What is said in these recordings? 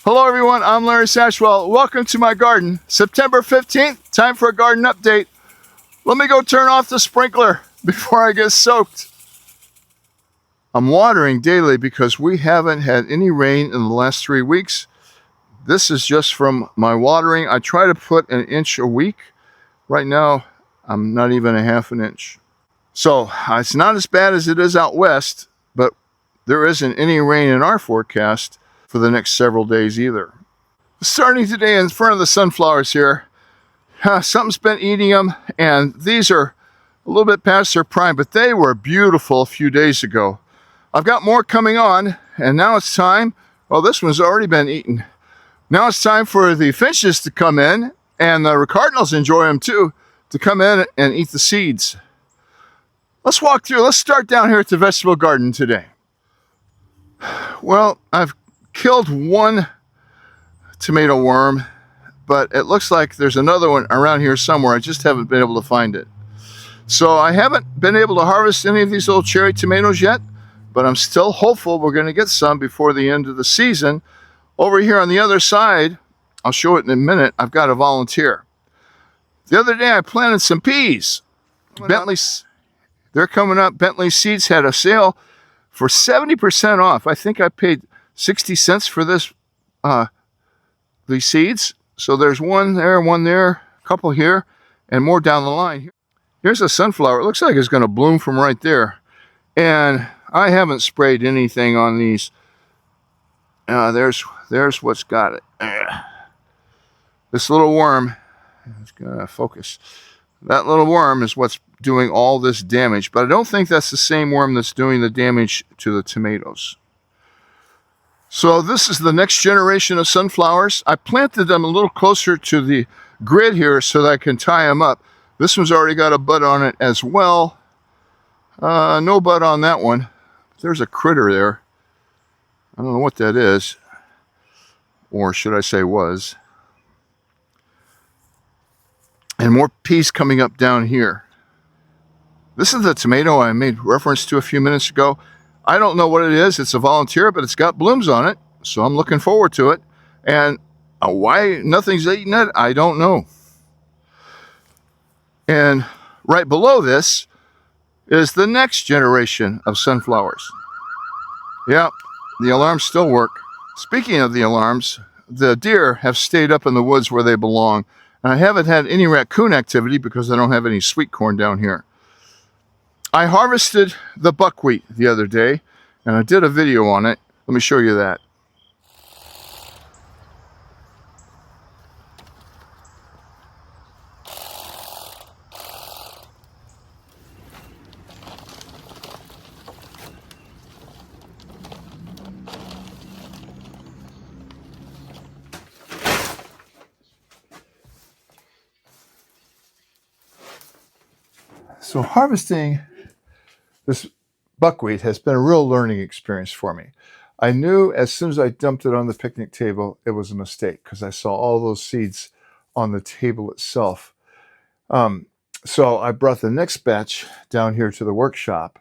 Hello everyone, I'm Larry Sashwell. Welcome to my garden. September 15th, time for a garden update. Let me go turn off the sprinkler before I get soaked. I'm watering daily because we haven't had any rain in the last 3 weeks. This is just from my watering. I try to put an inch a week. Right now, I'm not even a half an inch. So it's not as bad as it is out west, but there isn't any rain in our forecast for the next several days either. Starting today in front of the sunflowers here, something's been eating them, and these are a little bit past their prime, but they were beautiful a few days ago. I've got more coming on, and now it's time. Well, this one's already been eaten. Now it's time for the finches to come in, and the cardinals enjoy them too, to come in and eat the seeds. Let's walk through. Let's start down here at the vegetable garden today. Well, I've killed one tomato worm, but it looks like there's another one around here somewhere. I just haven't been able to find it. So I haven't been able to harvest any of these little cherry tomatoes yet, but I'm still hopeful we're going to get some before the end of the season. Over here on the other side, I'll show it in a minute, I've got a volunteer. The other day I planted some peas. Bentley's, they're coming up. Bentley Seeds had a sale for 70% off. I think I paid 60 cents for this these seeds. So there's one there, a couple here, and more down the line. Here's a sunflower. It looks like it's going to bloom from right there. And I haven't sprayed anything on these. There's what's got it. This little worm, it's going to focus. That little worm is what's doing all this damage. But I don't think that's the same worm that's doing the damage to the tomatoes. So this is the next generation of sunflowers. I planted them a little closer to the grid here so that I can tie them up. This one's already got a bud on it as well. No bud on that one. There's a critter there. I don't know what that is. Or should I say was. And more peas coming up down here. This is the tomato I made reference to a few minutes ago. I don't know what it is. It's a volunteer, but it's got blooms on it. So I'm looking forward to it. And why nothing's eating it, I don't know. And right below this is the next generation of sunflowers. Yeah, the alarms still work. Speaking of the alarms, the deer have stayed up in the woods where they belong. And I haven't had any raccoon activity because I don't have any sweet corn down here. I harvested the buckwheat the other day, and I did a video on it. Let me show you that. So harvesting this buckwheat has been a real learning experience for me. I knew as soon as I dumped it on the picnic table, it was a mistake because I saw all those seeds on the table itself. So I brought the next batch down here to the workshop.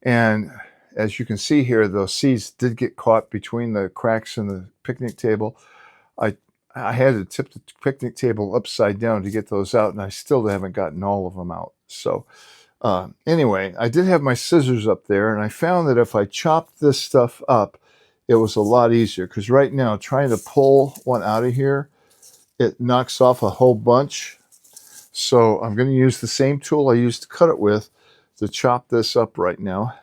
And as you can see here, those seeds did get caught between the cracks in the picnic table. I had to tip the picnic table upside down to get those out, and I still haven't gotten all of them out. So anyway, I did have my scissors up there, and I found that if I chopped this stuff up, it was a lot easier. Because right now, trying to pull one out of here, it knocks off a whole bunch. So I'm going to use the same tool I used to cut it with to chop this up right now.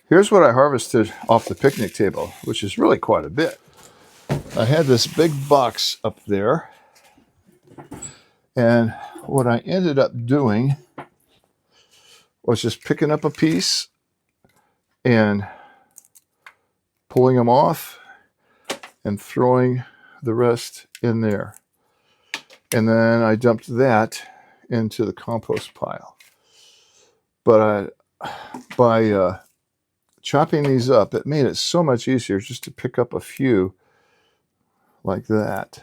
Here's what I harvested off the picnic table, which is really quite a bit. I had this big box up there, and what I ended up doing was just picking up a piece and pulling them off and throwing the rest in there. And then I dumped that into the compost pile. But by chopping these up, it made it so much easier just to pick up a few like that.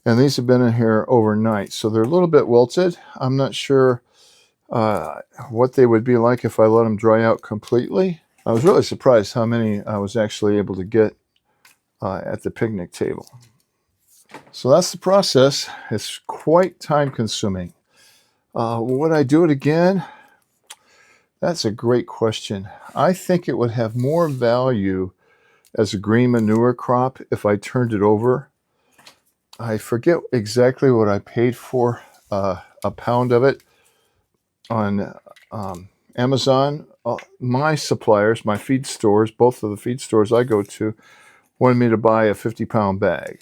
And these have been in here overnight, so they're a little bit wilted. I'm not sure what they would be like if I let them dry out completely. I was really surprised how many I was actually able to get at the picnic table. So that's the process. It's quite time consuming. Would I do it again? That's a great question. I think it would have more value as a green manure crop if I turned it over. I forget exactly what I paid for a pound of it on Amazon. My suppliers, my feed stores, both of the feed stores I go to, wanted me to buy a 50-pound bag.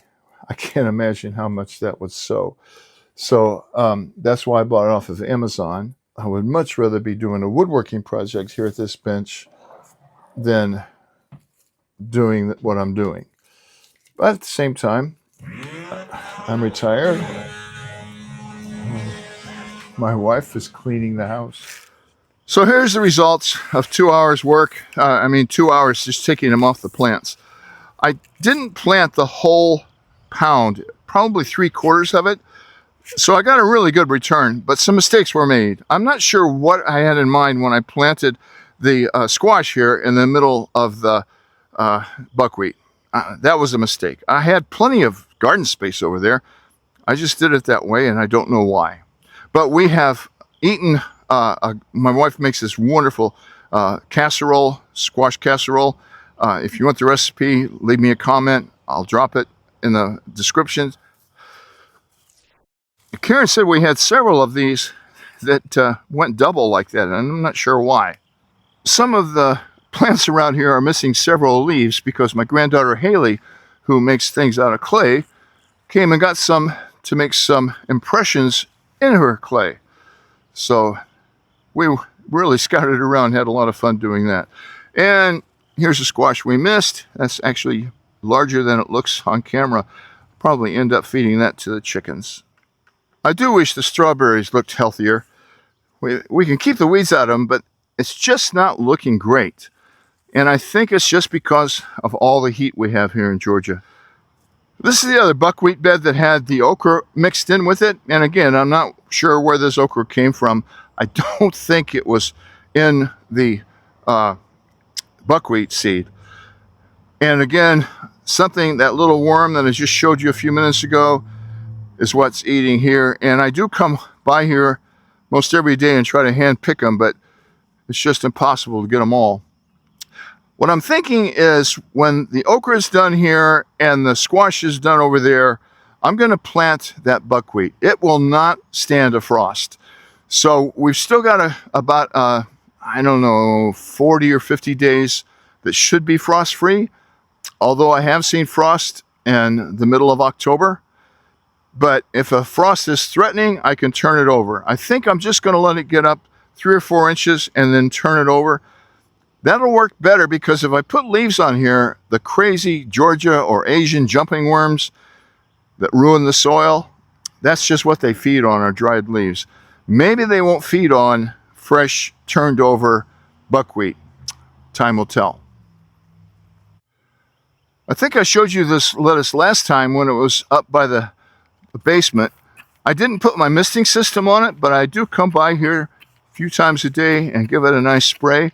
I can't imagine how much that would sow. So that's why I bought it off of Amazon. I would much rather be doing a woodworking project here at this bench than doing what I'm doing. But at the same time, I'm retired. My wife is cleaning the house. So here's the results of 2 hours work. 2 hours just taking them off the plants. I didn't plant the whole pound, probably 3/4 of it. So I got a really good return, but some mistakes were made. I'm not sure what I had in mind when I planted the squash here in the middle of the buckwheat. That was a mistake. I had plenty of garden space over there. I just did it that way, and I don't know why. But we have eaten, my wife makes this wonderful casserole, squash casserole. If you want the recipe, leave me a comment. I'll drop it in the description. Karen said we had several of these that went double like that, and I'm not sure why. Some of the plants around here are missing several leaves because my granddaughter Haley, who makes things out of clay, came and got some to make some impressions in her clay. So we really scouted around, had a lot of fun doing that. And here's a squash we missed. That's actually larger than it looks on camera. Probably end up feeding that to the chickens. I do wish the strawberries looked healthier. We can keep the weeds out of them, but it's just not looking great. And I think it's just because of all the heat we have here in Georgia. This is the other buckwheat bed that had the okra mixed in with it. And again, I'm not sure where this okra came from. I don't think it was in the buckwheat seed. And again, that little worm that I just showed you a few minutes ago is what's eating here. And I do come by here most every day and try to hand pick them, but it's just impossible to get them all. What I'm thinking is when the okra is done here and the squash is done over there, I'm going to plant that buckwheat. It will not stand a frost. So we've still got about 40 or 50 days that should be frost-free, although I have seen frost in the middle of October. But if a frost is threatening, I can turn it over. I think I'm just going to let it get up 3 or 4 inches and then turn it over. That'll work better because if I put leaves on here, the crazy Georgia or Asian jumping worms that ruin the soil, that's just what they feed on, are dried leaves. Maybe they won't feed on fresh, turned over buckwheat. Time will tell. I think I showed you this lettuce last time when it was up by the basement. I didn't put my misting system on it, but I do come by here a few times a day and give it a nice spray.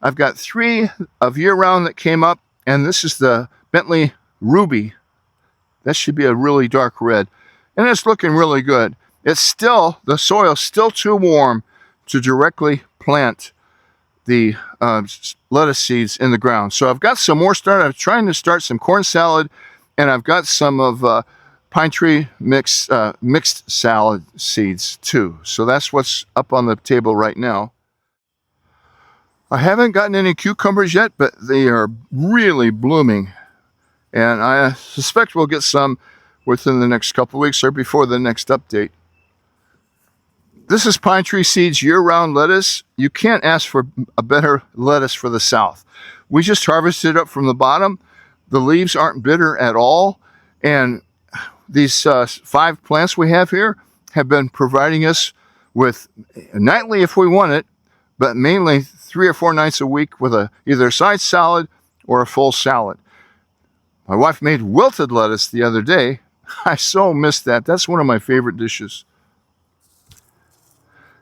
I've got 3 of year-round that came up, and this is the Bentley Ruby. That should be a really dark red, and it's looking really good. The soil's still too warm to directly plant the lettuce seeds in the ground. So I've got some more started. I'm trying to start some corn salad, and I've got some of pine tree mixed salad seeds too. So that's what's up on the table right now. I haven't gotten any cucumbers yet, but they are really blooming. And I suspect we'll get some within the next couple of weeks or before the next update. This is Pine Tree Seeds year-round lettuce. You can't ask for a better lettuce for the South. We just harvested it up from the bottom. The leaves aren't bitter at all. And these 5 plants we have here have been providing us with nightly if we want it, but mainly 3 or 4 nights a week with either a side salad or a full salad. My wife made wilted lettuce the other day. I so missed that. That's one of my favorite dishes.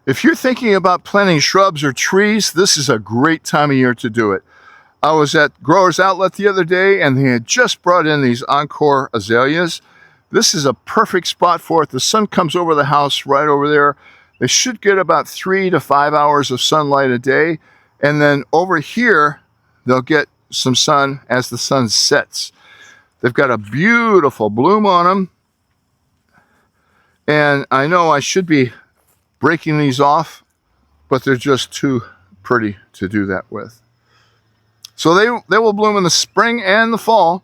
If you're thinking about planting shrubs or trees, this is a great time of year to do it. I was at Growers Outlet the other day and they had just brought in these Encore azaleas. This is a perfect spot for it. The sun comes over the house right over there. They should get about 3 to 5 hours of sunlight a day. And then over here, they'll get some sun as the sun sets. They've got a beautiful bloom on them. And I know I should be breaking these off, but they're just too pretty to do that with. So they will bloom in the spring and the fall.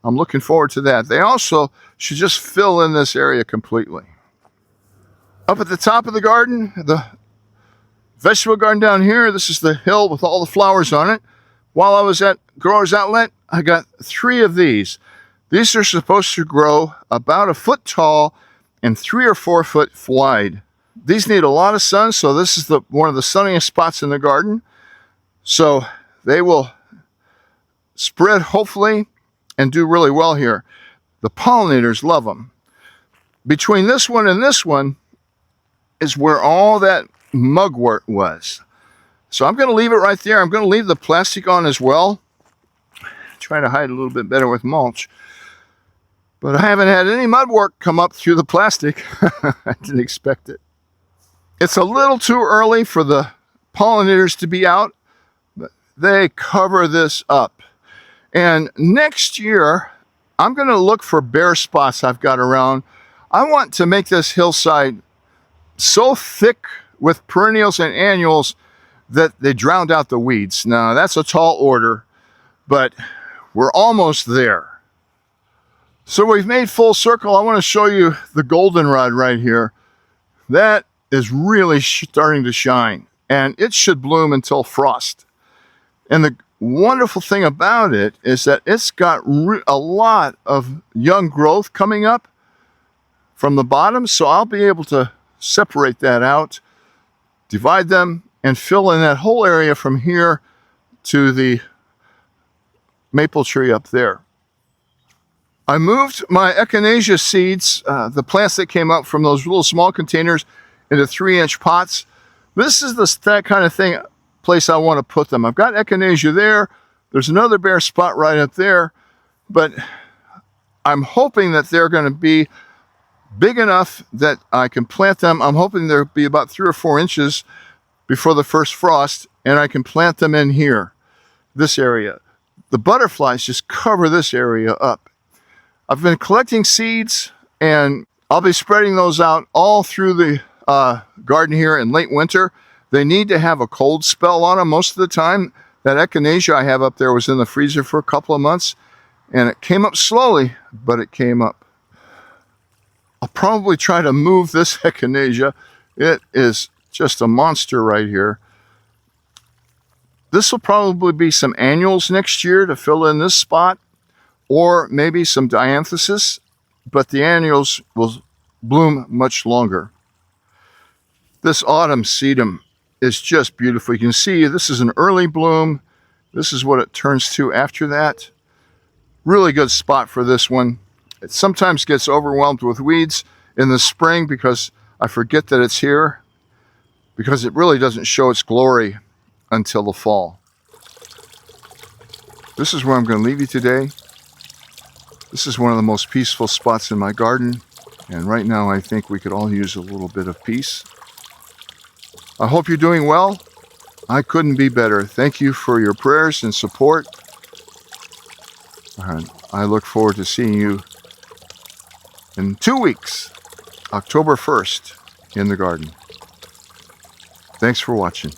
I'm looking forward to that. They also should just fill in this area completely. Up at the top of the garden, the vegetable garden down here, this is the hill with all the flowers on it. While I was at Growers Outlet, I got 3 of these. These are supposed to grow about 1 foot tall and 3 or 4 foot wide. These need a lot of sun, so this is one of the sunniest spots in the garden. So they will spread, hopefully, and do really well here. The pollinators love them. Between this one and this one is where all that mugwort was. So I'm going to leave it right there. I'm going to leave the plastic on as well. Try to hide a little bit better with mulch. But I haven't had any mudwort come up through the plastic. I didn't expect it. It's a little too early for the pollinators to be out, but they cover this up. And next year, I'm going to look for bare spots I've got around. I want to make this hillside so thick with perennials and annuals that they drowned out the weeds. Now, that's a tall order, but we're almost there. So we've made full circle. I want to show you the goldenrod right here. That is really starting to shine, and it should bloom until frost. And the wonderful thing about it is that it's got a lot of young growth coming up from the bottom, so I'll be able to separate that out, divide them, and fill in that whole area from here to the maple tree up there. I moved my echinacea seeds, the plants that came up from those little small containers, into 3-inch pots. This is that kind of place I want to put them. I've got echinacea there. There's another bare spot right up there, but I'm hoping that they're going to be big enough that I can plant them. I'm hoping they'll be about 3 or 4 inches before the first frost, and I can plant them in here, this area. The butterflies just cover this area up. I've been collecting seeds, and I'll be spreading those out all through the garden here in late winter. They need to have a cold spell on them most of the time. That echinacea I have up there was in the freezer for a couple of months, and it came up slowly, but it came up. I'll probably try to move this echinacea. It is just a monster right here. This will probably be some annuals next year to fill in this spot, or maybe some dianthesis, but the annuals will bloom much longer. This autumn sedum is just beautiful. You can see this is an early bloom. This is what it turns to after that. Really good spot for this one. It sometimes gets overwhelmed with weeds in the spring because I forget that it's here, because it really doesn't show its glory until the fall. This is where I'm going to leave you today. This is one of the most peaceful spots in my garden, and right now I think we could all use a little bit of peace. I hope you're doing well. I couldn't be better. Thank you for your prayers and support. And I look forward to seeing you in 2 weeks, October 1st, in the garden. Thanks for watching.